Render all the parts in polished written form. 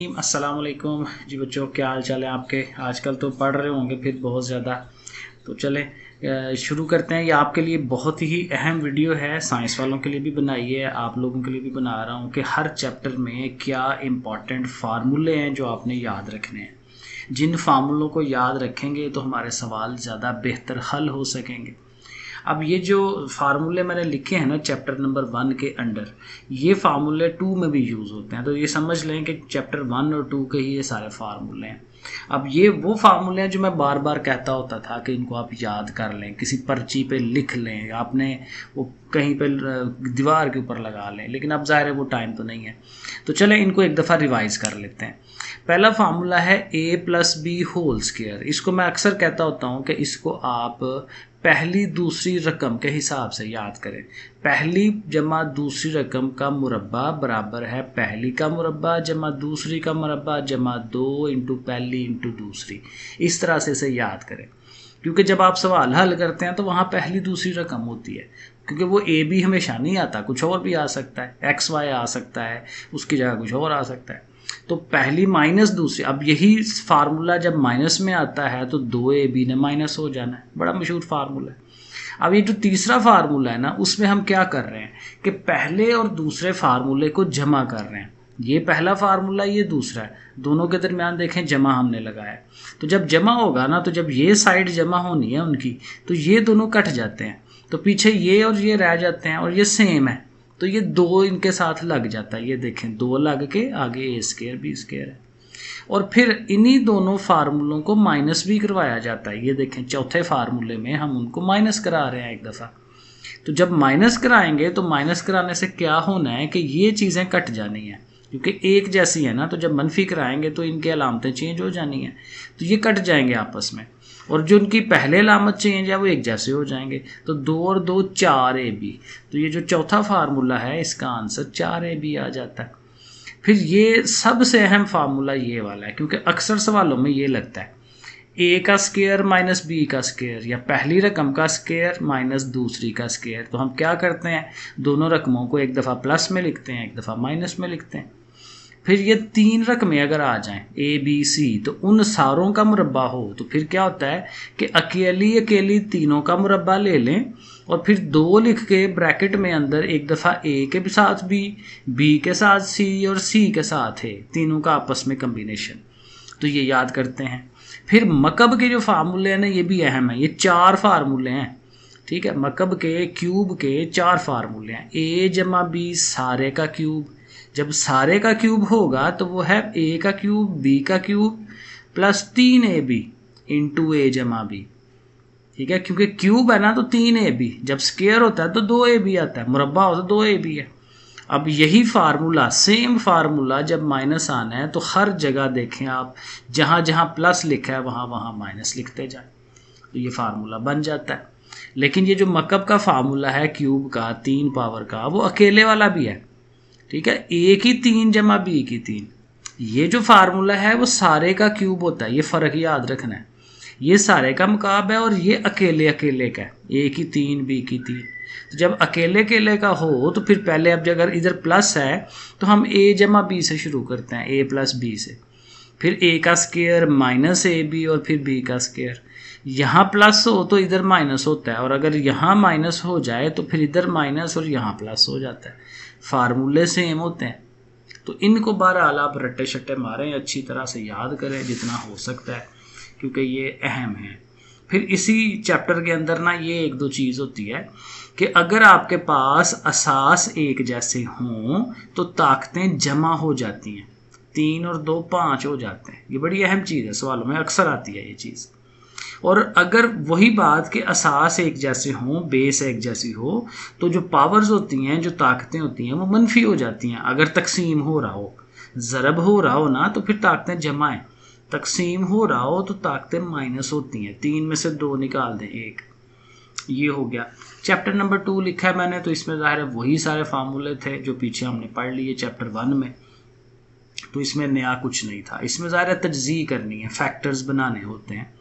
अस्सलाम वालेकुम जी बच्चों, क्या हाल चाल है आपके। आजकल तो पढ़ रहे होंगे फिर बहुत ज़्यादा। तो चले शुरू करते हैं। ये आपके लिए बहुत ही अहम वीडियो है, साइंस वालों के लिए भी बनाई है, आप लोगों के लिए भी बना रहा हूँ कि हर चैप्टर में क्या इम्पॉर्टेंट फार्मूले हैं जो आपने याद रखने हैं। जिन फार्मूलों को याद रखेंगे तो हमारे सवाल ज़्यादा बेहतर हल हो सकेंगे। अब ये जो फार्मूले मैंने लिखे हैं ना चैप्टर नंबर 1 के अंडर, ये फार्मूले 2 में भी यूज़ होते हैं। तो ये समझ लें कि चैप्टर 1 और 2 के ही ये सारे फार्मूले हैं। अब ये वो फार्मूले हैं जो मैं बार बार कहता होता था कि इनको आप याद कर लें, किसी पर्ची पे लिख लें, आपने वो कहीं पे दीवार के ऊपर लगा लें, लेकिन अब ज़ाहिर है वो टाइम तो नहीं है। तो चलें इनको एक दफ़ा रिवाइज़ कर लेते हैं। पहला फार्मूला है a+b²। इसको मैं अक्सर कहता होता हूँ कि इसको आप पहली दूसरी रकम के हिसाब से याद करें। पहली जमा दूसरी रकम का मुरब्बा बराबर है पहली का मुरब्बा जमा दूसरी का मुरब्बा जमा 2 इंटू पहली इंटू दूसरी। इस तरह से इसे याद करें, क्योंकि जब आप सवाल हल करते हैं तो वहाँ पहली दूसरी रकम होती है, क्योंकि वो ए बी हमेशा नहीं आता, कुछ और भी आ सकता है, एक्स वाई आ सकता है, उसकी जगह कुछ और आ सकता है। तो पहली माइनस दूसरी, अब यही फार्मूला जब माइनस में आता है तो 2ab ने माइनस हो जाना है, बड़ा मशहूर फार्मूला है। अब ये जो तीसरा फार्मूला है ना, उसमें हम क्या कर रहे हैं कि पहले और दूसरे फार्मूले को जमा कर रहे हैं। ये पहला फार्मूला, ये दूसरा है, दोनों के दरमियान देखें जमा हमने लगाया। तो जब जमा होगा ना, तो जब ये साइड जमा होनी है उनकी, तो ये दोनों कट जाते हैं, तो पीछे ये और ये रह जाते हैं, और ये सेम है, तो ये 2 इनके साथ लग जाता है। ये देखें 2 लग के आगे a² b² है। और फिर इन्हीं दोनों फार्मूलों को माइनस भी करवाया जाता है। ये देखें चौथे फार्मूले में हम उनको माइनस करा रहे हैं एक दफ़ा। तो जब माइनस कराएंगे तो माइनस कराने से क्या होना है कि ये चीज़ें कट जानी हैं, क्योंकि एक जैसी है ना। तो जब मनफी कराएंगे तो इनकी अलामतें चेंज हो जानी हैं, तो ये कट जाएंगे आपस में, और जो उनकी पहले अलामत चेंज है वो एक जैसे हो जाएंगे। तो 2 और 2 4ab। तो ये जो चौथा फार्मूला है इसका आंसर 4ab आ जाता है। फिर ये सबसे अहम फार्मूला ये वाला है, क्योंकि अक्सर सवालों में ये लगता है a² माइनस b², या पहली रकम का स्क्वायर माइनस दूसरी का स्क्वायर। तो हम क्या करते हैं, दोनों रकमों को एक दफ़ा प्लस में लिखते हैं, एक दफ़ा माइनस में लिखते हैं। फिर ये 3 रकमें अगर आ जाएं a b c, तो उन सारों का मुरब्बा हो, तो फिर क्या होता है कि अकेली अकेली तीनों का मुरब्बा ले लें, और फिर 2 लिख के ब्रैकेट में अंदर एक दफ़ा a के साथ b के साथ c और c के साथ a, तीनों का आपस में कम्बिनेशन। तो ये याद करते हैं। फिर मकब के जो फार्मूले हैं ना, ये भी अहम है। ये 4 फार्मूले हैं, ठीक है। मकब के क्यूब के 4 फार्मूले हैं। a जमा b सारे का क्यूब, जब सारे का क्यूब होगा तो वो है a का क्यूब b का cube plus 3ab into a जमा b, ठीक है। क्योंकि क्यूब है ना तो 3ab, जब स्क्वायर होता है तो 2ab आता है, मुरब्बा हो तो 2ab है। अब यही फार्मूला, सेम फार्मूला जब माइनस आना है तो हर जगह देखें आप, जहाँ जहाँ प्लस लिखा है वहाँ वहाँ माइनस लिखते जाए, तो ये फार्मूला बन जाता है। लेकिन ये जो मकब का फार्मूला है क्यूब का 3 पावर का, वो अकेले वाला भी है, ठीक है। a की 3 जमा b की 3, ये जो फार्मूला है वो सारे का क्यूब होता है, ये फ़र्क याद रखना है। ये सारे का मुकाब है और ये अकेले अकेले का है, a की 3 b की 3। तो जब अकेले अकेले का हो तो फिर पहले, अब अगर इधर प्लस है तो हम a जमा b से शुरू करते हैं, a प्लस b से, फिर a का स्क्वायर माइनस ab और फिर b का स्क्वायर। यहाँ प्लस हो तो इधर माइनस होता है, और अगर यहाँ माइनस हो जाए तो फिर इधर माइनस और यहाँ प्लस हो जाता है। फार्मूले सेम होते हैं, तो इनको बहरहाल आप रट्टे शट्टे मारें, अच्छी तरह से याद करें जितना हो सकता है, क्योंकि ये अहम है। फिर इसी चैप्टर के अंदर ना ये एक दो चीज़ होती है कि अगर आपके पास असास एक जैसे हों तो ताकतें जमा हो जाती हैं, 3 और 2 5 हो जाते हैं। ये बड़ी अहम चीज़ है, सवालों में अक्सर आती है ये चीज़। और अगर वही बात कि असास एक जैसे हों, बेस एक जैसी हो, तो जो पावर्स होती हैं, जो ताकतें होती हैं, वो मनफी हो जाती हैं। अगर तकसीम हो रहा हो, ज़रब हो रहा हो ना, तो फिर ताकतें जमा हैं। तकसीम हो रहा हो तो ताकतें माइनस होती हैं। 3 में से 2 निकाल दें, 1। ये हो गया। चैप्टर नंबर 2 लिखा है मैंने, तो इसमें ज़ाहिर है वही सारे फार्मूले थे जो पीछे हमने पढ़ लिए चैप्टर 1 में, तो इसमें नया कुछ नहीं था। इसमें ज़ाहिर है तजज़ी करनी है, फैक्टर्स बनाने होते हैं,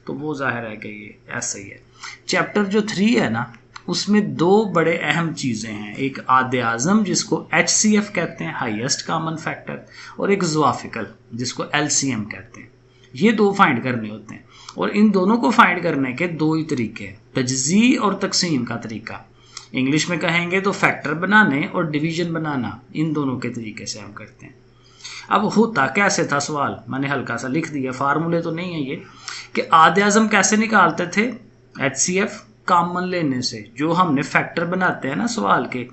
तो वो जाहिर है कि ये ऐसा ही है। चैप्टर जो 3 है ना, उसमें दो बड़े अहम चीज़ें हैं, एक आदे आज़म जिसको HCF कहते हैं, हाईएस्ट कॉमन फैक्टर, और एक ज़ुआफिकल जिसको LCM कहते हैं। ये दो फाइंड करने होते हैं और इन दोनों को फाइंड करने के दो ही तरीके हैं, तजज़ी और तकसीम का तरीका। इंग्लिश में कहेंगे तो फैक्टर बनाने और डिवीजन बनाना, इन दोनों के तरीके से हम करते हैं। अब होता कैसे था सवाल, मैंने हल्का सा लिख दिया, फार्मूले तो नहीं है ये, कि आदे आज़म कैसे निकालते थे, HCF कॉमन लेने से। जो हमने फैक्टर बनाते हैं ना सवाल के,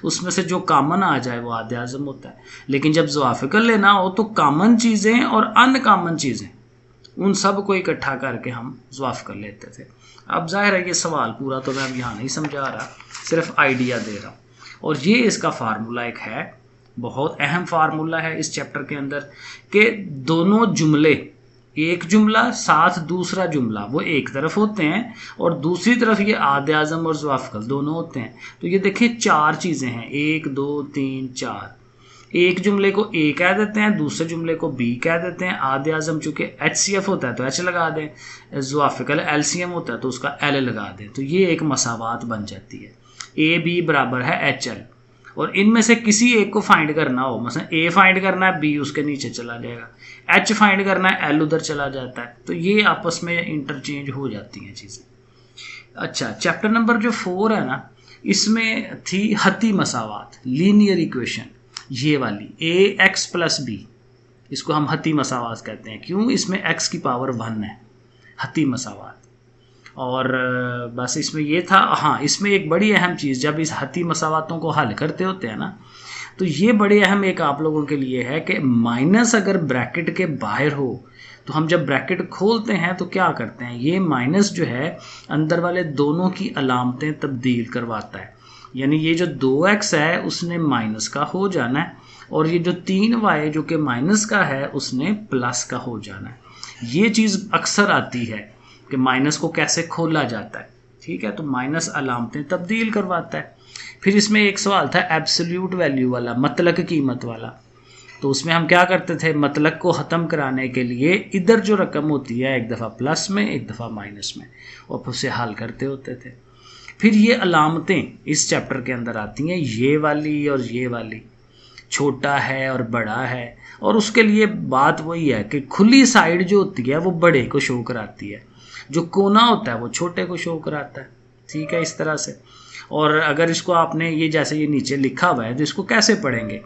उसमें से जो कॉमन आ जाए वो आदे आज़म होता है। लेकिन जब ज़ुआफिकल लेना हो तो कॉमन चीज़ें और अनकॉमन चीज़ें, उन सब को इकट्ठा करके हम ज़ुआफिकल लेते थे। अब जाहिर है ये सवाल पूरा तो मैं अब यहाँ नहीं समझा रहा, सिर्फ आइडिया दे रहा हूँ। और ये इसका फार्मूला एक है, बहुत अहम फार्मूला है इस चैप्टर के अंदर, कि दोनों जुमले, एक जुमला साथ दूसरा जुमला, वो एक तरफ होते हैं और दूसरी तरफ ये आदे आज़म और ज़ुआफिकल दोनों होते हैं। तो ये देखिए चार चीज़ें हैं, 1 2 3 4। एक जुमले को A कह देते हैं, दूसरे जुमले को B कह देते हैं। आदे आज़म चूँकि HCF होता है तो H लगा दें, ज़ुआफिकल LCM होता है तो उसका L लगा दें। तो ये एक मसावात बन जाती है, AB बराबर है HL। और इनमें से किसी एक को फाइंड करना हो, मसलन A फाइंड करना है, B उसके नीचे चला जाएगा, H फाइंड करना है, L उधर चला जाता है। तो ये आपस में इंटरचेंज हो जाती हैं चीज़ें। अच्छा, चैप्टर नंबर जो 4 है ना, इसमें थी हती मसावात, लीनियर इक्वेशन, ये वाली AX + B, इसको हम हती मसावात कहते हैं। क्यों? इसमें x की पावर 1 है, हती मसावात। और बस इसमें ये था। हाँ, इसमें एक बड़ी अहम चीज़, जब इस हती मसावातों को हल करते होते हैं ना, तो ये बड़े अहम एक आप लोगों के लिए है कि माइनस अगर ब्रैकेट के बाहर हो तो हम जब ब्रैकेट खोलते हैं तो क्या करते हैं, ये माइनस जो है अंदर वाले दोनों की अलामतें तब्दील करवाता है। यानी ये जो 2x है उसने माइनस का हो जाना है, और ये जो 3y जो कि माइनस का है उसने प्लस का हो जाना है। ये चीज़ अक्सर आती है कि माइनस को कैसे खोला जाता है। ठीक है, तो माइनस अलामतें तब्दील करवाता है। फिर इसमें एक सवाल था एब्सोल्यूट वैल्यू वाला, मतलब कीमत वाला। तो उसमें हम क्या करते थे, मतलब को ख़त्म कराने के लिए इधर जो रकम होती है एक दफ़ा प्लस में एक दफ़ा माइनस में, और फिर उसे हल करते होते थे। फिर ये अलामतें इस चैप्टर के अंदर आती हैं, ये वाली और ये वाली, छोटा है और बड़ा है। और उसके लिए बात वही है कि खुली साइड जो होती है वो बड़े को शो कराती है, जो कोना होता है वो छोटे को शो कराता है। ठीक है, इस तरह से। और अगर इसको आपने ये जैसे ये नीचे लिखा हुआ है तो इसको कैसे पढ़ेंगे,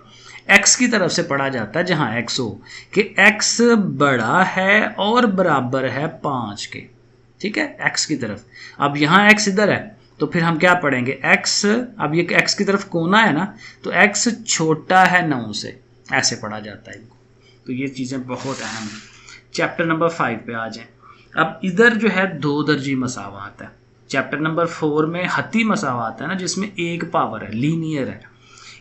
x की तरफ से पढ़ा जाता है जहाँ x हो, कि x बड़ा है और बराबर है 5 के। ठीक है, x की तरफ। अब यहाँ x इधर है तो फिर हम क्या पढ़ेंगे, x, अब ये x की तरफ कोना है ना, तो x छोटा है 9 से, ऐसे पढ़ा जाता है इनको। तो ये चीज़ें बहुत अहम हैं। चैप्टर नंबर 5 पे आ जाएं। अब इधर जो है 2 दर्जी मसावात है। चैप्टर नंबर 4 में हती मसावात है ना, जिसमें एक पावर है, लीनियर है।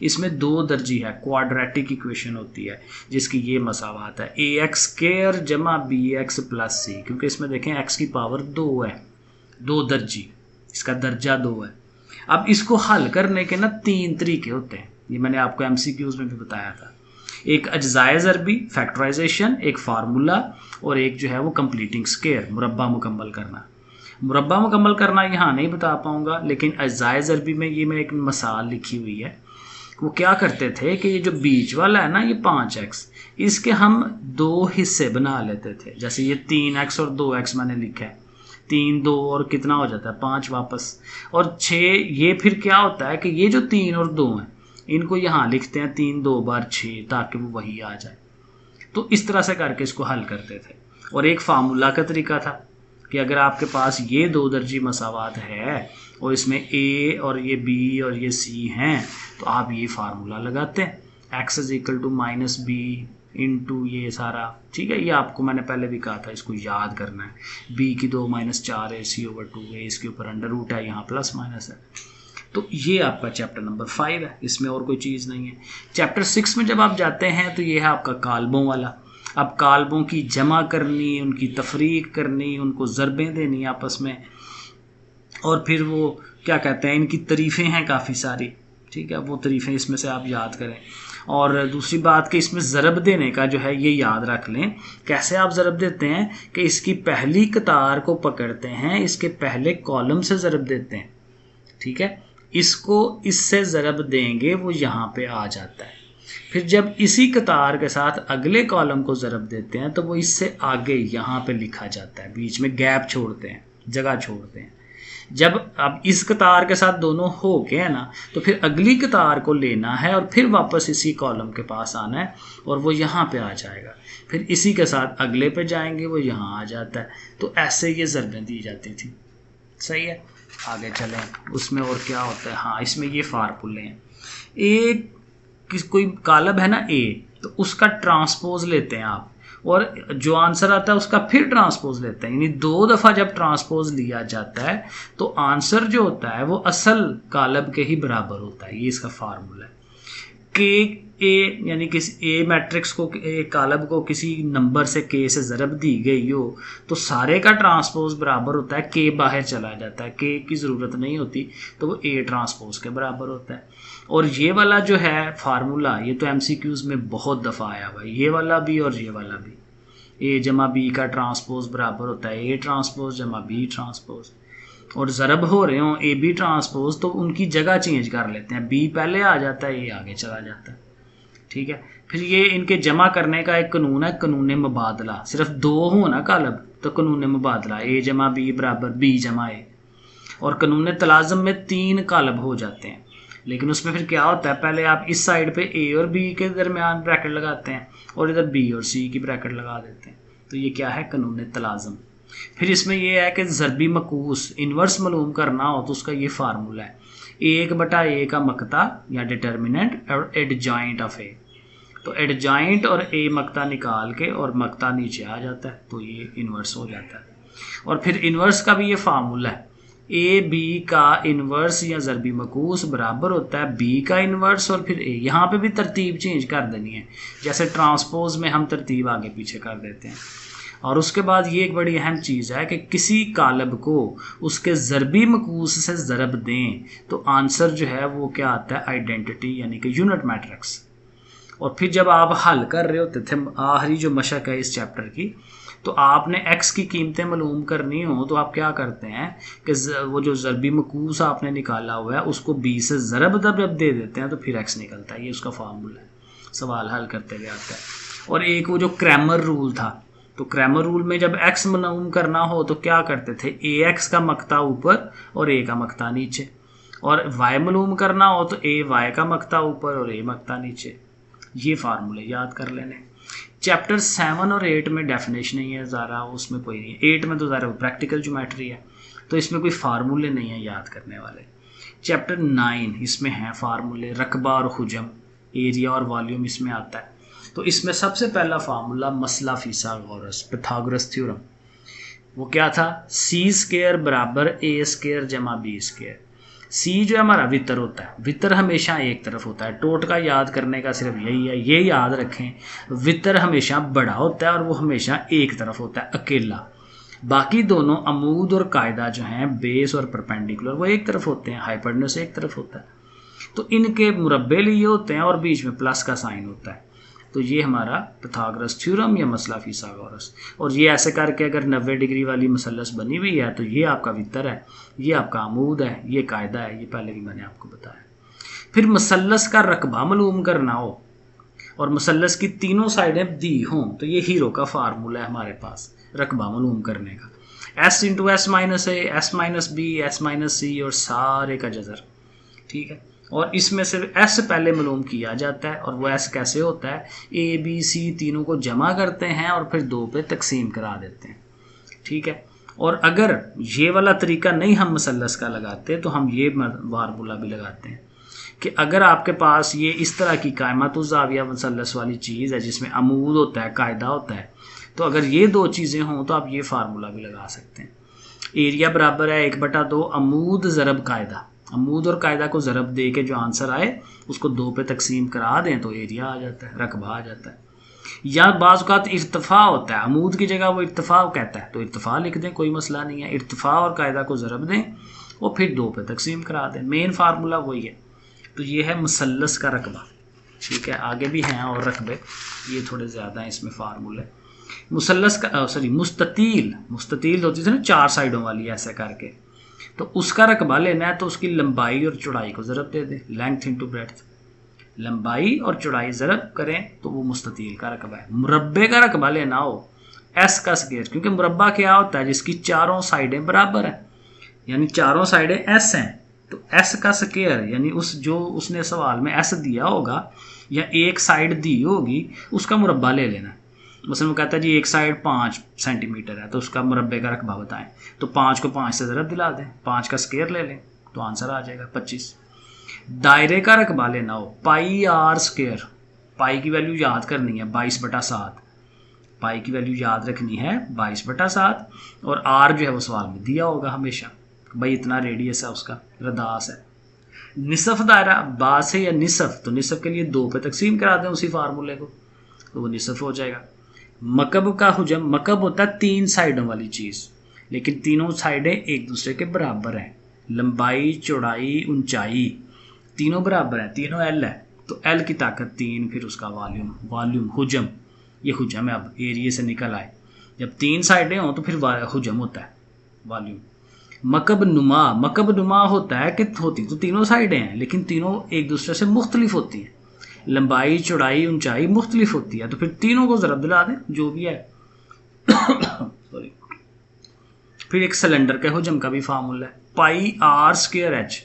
इसमें 2 दर्जी है, क्वाड्रेटिक इक्वेशन होती है जिसकी ये मसावात है, AX² जमा BX + C, क्योंकि इसमें देखें x की पावर 2 है, 2 दर्जी, इसका दर्जा 2 है। अब इसको हल करने के ना 3 तरीके होते हैं, ये मैंने आपको MCQs में भी बताया था। एक अज्जाए ज़रबी फैक्टराइजेशन, एक फार्मूला, और एक जो है वो कंप्लीटिंग स्क्वायर, मुरब्बा मुकम्मल करना। मुरब्बा मुकम्मल करना यहाँ नहीं बता पाऊँगा, लेकिन अज्जाए ज़रबी में ये मैं एक मिसाल लिखी हुई है। वो क्या करते थे कि ये जो बीच वाला है ना, ये 5x, इसके हम 2 हिस्से बना लेते थे। जैसे ये 3x और 2x मैंने लिखा है, 3 2 और कितना हो जाता है 5 वापस, और 6। ये फिर क्या होता है कि ये जो 3 और 2 हैं इनको यहाँ लिखते हैं 3 2 बार 6, ताकि वो वही आ जाए। तो इस तरह से करके इसको हल करते थे। और एक फार्मूला का तरीका था कि अगर आपके पास ये 2 दर्जी मसावात है और इसमें A और ये B और ये C हैं, तो आप ये फार्मूला लगाते हैं, x = -b इंटू ये सारा। ठीक है, ये आपको मैंने पहले भी कहा था, इसको याद करना है। b की 2 - 4 c/2 है, इसके ऊपर अंडर रूट है, यहाँ प्लस माइनस है। तो ये आपका चैप्टर नंबर 5 है, इसमें और कोई चीज़ नहीं है। चैप्टर 6 में जब आप जाते हैं तो ये है आपका काल्बों वाला। अब काल्बों की जमा करनी, उनकी तफरीक करनी, उनको ज़रबें देनी आपस में, और फिर वो क्या कहते हैं, इनकी तारीफ़ें हैं काफ़ी सारी। ठीक है, वो तारीफ़ें इसमें से आप याद करें। और दूसरी बात कि इसमें ज़रब देने का जो है ये याद रख लें। कैसे आप ज़रब देते हैं कि इसकी पहली कतार को पकड़ते हैं, इसके पहले कॉलम से ज़रब देते हैं। ठीक है, इसको इससे ज़रब देंगे वो यहाँ पे आ जाता है। फिर जब इसी कतार के साथ अगले कॉलम को ज़रब देते हैं तो वो इससे आगे यहाँ पे लिखा जाता है, बीच में गैप छोड़ते हैं, जगह छोड़ते हैं। जब अब इस कतार के साथ दोनों हो गए हैं ना, तो फिर अगली कतार को लेना है और फिर वापस इसी कॉलम के पास आना है और वो यहाँ पे आ जाएगा। फिर इसी के साथ अगले पे जाएंगे, वो यहाँ आ जाता है। तो ऐसे ये ज़रबें दी जाती थी। सही है, आगे चलें। उसमें और क्या होता है, हाँ इसमें ये फार्मूले हैं। कोई कालब है ना ए, तो उसका ट्रांसपोज लेते हैं आप, और जो आंसर आता है उसका फिर ट्रांसपोज लेते हैं। यानी 2 दफ़ा जब ट्रांसपोज लिया जाता है तो आंसर जो होता है वो असल कालब के ही बराबर होता है। ये इसका फार्मूला है। के ए यानी किसी ए मैट्रिक्स को, ए कालब को किसी नंबर से के से ज़रब दी गई हो तो सारे का ट्रांसपोज बराबर होता है। के बाहर चला जाता है, के की ज़रूरत नहीं होती, तो वो ए ट्रांसपोज के बराबर होता है। और ये वाला जो है फार्मूला, ये तो एमसीक्यूज़ में बहुत दफ़ा आया हुआ है, ये वाला भी और ये वाला भी। ए जमा बी का ट्रांसपोज बराबर होता है ए ट्रांसपोज जमा बी ट्रांसपोज। और ज़रब हो रहे हों ए बी ट्रांसपोज तो उनकी जगह चेंज कर लेते हैं, बी पहले आ जाता है, ए आगे चला जाता है। ठीक है, फिर ये इनके जमा करने का एक कानून है, कानून मुबादला। सिर्फ 2 हो ना कालब तो कानून मुबादला, ए जमा बी बराबर बी जमा ए। और कानून तलाज़म में 3 कालब हो जाते हैं, लेकिन उसमें फिर क्या होता है, पहले आप इस साइड पे ए और बी के दरमियान ब्रैकेट लगाते हैं और इधर बी और सी की ब्रैकेट लगा देते हैं। तो ये क्या है, कानून तलाज़म। फिर इसमें यह है कि ज़रबी मकूस इन्वर्स मालूम करना हो तो उसका ये फार्मूला है, 1/a का मकता या डिटर्मिनेंट और एडजॉइंट ऑफ ए। तो एडजॉइंट और ए मकता निकाल के और मकता नीचे आ जाता है, तो ये इन्वर्स हो जाता है। और फिर इन्वर्स का भी ये फार्मूला है, ए बी का इन्वर्स या ज़रबी मकूस बराबर होता है बी का इन्वर्स और फिर ए। यहाँ पे भी तरतीब चेंज कर देनी है, जैसे ट्रांसपोज में हम तरतीब आगे पीछे कर देते हैं। और उसके बाद ये एक बड़ी अहम चीज़ है कि किसी कालब को उसके ज़रबी मकूस से ज़रब दें तो आंसर जो है वो क्या आता है, आइडेंटिटी यानी कि यूनिट मैट्रिक्स। और फिर जब आप हल कर रहे होते थे, आखिरी जो मशक है इस चैप्टर की, तो आपने x की कीमतें मालूम करनी हो तो आप क्या करते हैं कि वो जो ज़रबी मकूस आपने निकाला हुआ है उसको b से ज़रब दे देते हैं, तो फिर x निकलता है। ये उसका फार्मूला है, सवाल हल करते हुए आता है। और एक वो जो क्रैमर रूल था, तो क्रैमर रूल में जब x मालूम करना हो तो क्या करते थे, ax का मकता ऊपर और a का मकता नीचे। और y मालूम करना हो तो ay का मकता ऊपर और a मकता नीचे। ये फार्मूले याद कर लेने। चैप्टर 7 और 8 में डेफिनेशन नहीं है ज़रा, उसमें कोई नहीं है। 8 में तो ज़रा प्रैक्टिकल ज्योमेट्री है, तो इसमें कोई फार्मूले नहीं है याद करने वाले। चैप्टर 9 इसमें हैं फार्मूले, रकबा और हुजम, एरिया और वॉल्यूम इसमें आता है। तो इसमें सबसे पहला फार्मूला मसला फिसागोरस, पिथागोरस थ्योरम। वो क्या था, c² बराबर a² जमा b²। सी जो है हमारा वितर होता है, वितर हमेशा एक तरफ होता है। टोट का याद करने का सिर्फ यही है, ये याद रखें, वितर हमेशा बड़ा होता है और वो हमेशा एक तरफ होता है अकेला। बाकी दोनों अमूद और कायदा जो हैं, बेस और परपेंडिकुलर, वो एक तरफ होते हैं, हाइपोटेन्यूस एक तरफ होता है। तो इनके मुरब्बे लिए होते हैं और बीच में प्लस का साइन होता है। तो ये हमारा पिथागोरस थ्योरम या मसला फिसागोरस। और ये ऐसे करके अगर 90 डिग्री वाली मसलस बनी हुई है तो ये आपका वितर है, ये आपका अमूद है, ये कायदा है, ये पहले भी मैंने आपको बताया। फिर मसलस का रकबा मालूम करना हो और मसलस की तीनों साइडें दी हों तो ये हीरो का फार्मूला है हमारे पास रकबा मालूम करने का, s × s - a, s - b, s - c और सारे का जज़र। ठीक है, और इसमें से s पहले मालूम किया जाता है। और वो s कैसे होता है, a b c तीनों को जमा करते हैं और फिर 2 पे तकसीम करा देते हैं। ठीक है, और अगर ये वाला तरीका नहीं हम मसलस का लगाते तो हम ये फार्मूला भी लगाते हैं कि अगर आपके पास ये इस तरह की कायमतुज़ ज़ाविया मसलस वाली चीज़ है जिसमें अमूद होता है, कायदा होता है, तो अगर ये 2 चीज़ें हों तो आप ये फार्मूला भी लगा सकते हैं। एरिया बराबर है 1/2 अमूद ज़रब कायदा। अमूद और कायदा को ज़रब दे के जो आंसर आए उसको 2 पे तकसीम करा दें तो एरिया आ जाता है, रकबा आ जाता है। या बाज़ औक़ात इर्तिफ़ा होता है, अमूद की जगह वो इर्तिफ़ा कहता है तो इर्तिफ़ा लिख दें, कोई मसला नहीं है। इर्तिफ़ा और कायदा को ज़रब दें और फिर 2 पे तकसीम करा दें, मेन फार्मूला वही है। तो ये है मुसल्लस का रकबा। ठीक है, आगे भी हैं और रकबे, ये थोड़े ज़्यादा हैं इसमें फार्मूले। मुसल्लस का मुस्ततील होती थी ना 4 साइडों वाली, ऐसे करके तो उसका रकबा लेना है तो उसकी लंबाई और चौड़ाई को ज़रब दे दें, लेंथ इंटू ब्रेड्थ। लंबाई और चौड़ाई ज़रब करें तो वो मुस्ततील का रकबा है। मुरब्बे का रकबा लेना हो एस का स्क्वायर, क्योंकि मुरब्बा क्या होता है, जिसकी चारों साइडें बराबर हैं, यानी चारों साइडें एस हैं, तो एस का स्क्वायर यानी उस जो उसने सवाल में एस दिया होगा या एक साइड दी होगी उसका मुरब्बा ले लेना। मसलन वो कहता है जी एक साइड 5 सेंटीमीटर है तो उसका मुरब्बे का रकबा बताएं, तो 5 को 5 से ज़रब दिला दें, 5 का स्क्वायर ले लें तो आंसर आ जाएगा 25। दायरे का रकबा लेना हो पाई आर स्क्वायर, पाई की वैल्यू याद करनी है 22/7, पाई की वैल्यू याद रखनी है 22/7, और आर जो है वो सवाल में दिया होगा हमेशा, भाई इतना रेडियस है उसका, रदास है। निसफ दायरा बास है या निसफ, तो निसफ के लिए 2 पे तकसीम करा दें उसी फार्मूले को, तो वो निसफ हो जाएगा। मकब का हुजम, मकब होता है 3 साइडों वाली चीज़, लेकिन तीनों साइडें एक दूसरे के बराबर हैं, लंबाई चौड़ाई ऊंचाई तीनों बराबर हैं, तीनों एल है, तो एल की ताकत 3, फिर उसका वॉल्यूम हुजम, ये हुजम है। अब एरिए से निकल आए, जब 3 साइडें हों तो फिर हुजम होता है वॉल्यूम। मकब नुमा होता है कि होती तो तीनों साइडें हैं लेकिन तीनों एक दूसरे से मुख्तलिफ होती हैं, लंबाई चौड़ाई ऊंचाई मुख्तलिफ होती है, तो फिर तीनों को ज़रब दिला दें जो भी है। सॉरी। फिर एक सिलेंडर के हुजम का भी फार्मूला है पाई आर स्क्वायर एच,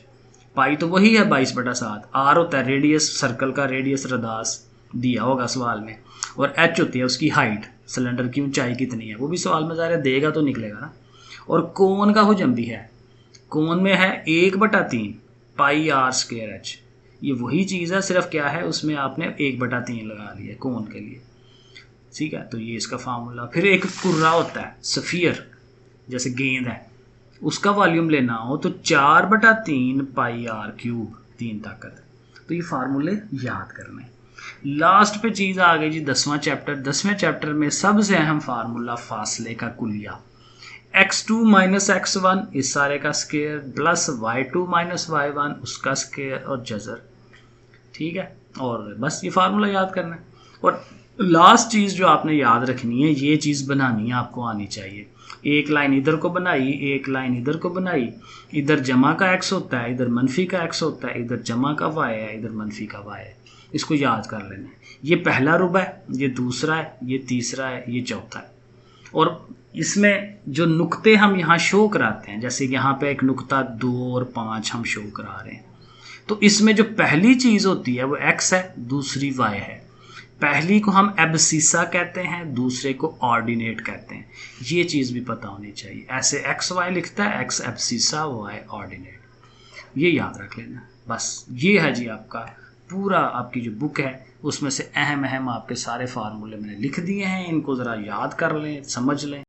पाई तो वही है 22/7, आर होता है रेडियस, सर्कल का रेडियस रदास दिया होगा सवाल में, और एच होती है उसकी हाइट, सिलेंडर की ऊंचाई कितनी है वो भी सवाल में ज़ाहिर देगा तो निकलेगा ना। और कोन का हुजम भी है, कोन में है 1/3 पाई आर स्क्वायर एच, ये वही चीज़ है, सिर्फ क्या है उसमें आपने 1/3 लगा लिया कोन के लिए, ठीक है। तो ये इसका फार्मूला। फिर एक कुर्रा होता है सफ़ियर, जैसे गेंद है, उसका वॉल्यूम लेना हो तो 4/3 पाई आर क्यूब, 3 ताकत, तो ये फार्मूले याद करने। लास्ट पे चीज़ आ गई जी 10वां चैप्टर। 10वें चैप्टर में सबसे अहम फार्मूला फासले का कुलिया, x2 - x1 इस सारे का स्क्वायर प्लस y2 - y1 उसका स्क्वायर और जज़र, ठीक है। और बस ये फार्मूला याद करना है। और लास्ट चीज़ जो आपने याद रखनी है, ये चीज़ बनानी है आपको आनी चाहिए, एक लाइन इधर को बनाई, एक लाइन इधर को बनाई, इधर जमा का x होता है, इधर मनफी का x होता है, इधर जमा का y है, इधर मनफी का y है, इसको याद कर लेना है। ये पहला रुबा है, ये दूसरा है, ये तीसरा है, ये चौथा है। और इसमें जो नुक्ते हम यहाँ शो कराते हैं, जैसे यहाँ पे एक नुक्ता 2 और 5 हम शो करा रहे हैं, तो इसमें जो पहली चीज़ होती है वो x है, दूसरी y है। पहली को हम एब्सिसा कहते हैं, दूसरे को ऑर्डिनेट कहते हैं, ये चीज़ भी पता होनी चाहिए। ऐसे x y लिखता है, x एब्सिसा y ऑर्डिनेट, ये याद रख लेना। बस ये है जी आपका पूरा, आपकी जो बुक है उसमें से अहम आपके सारे फार्मूले मैंने लिख दिए हैं, इनको ज़रा याद कर लें, समझ लें।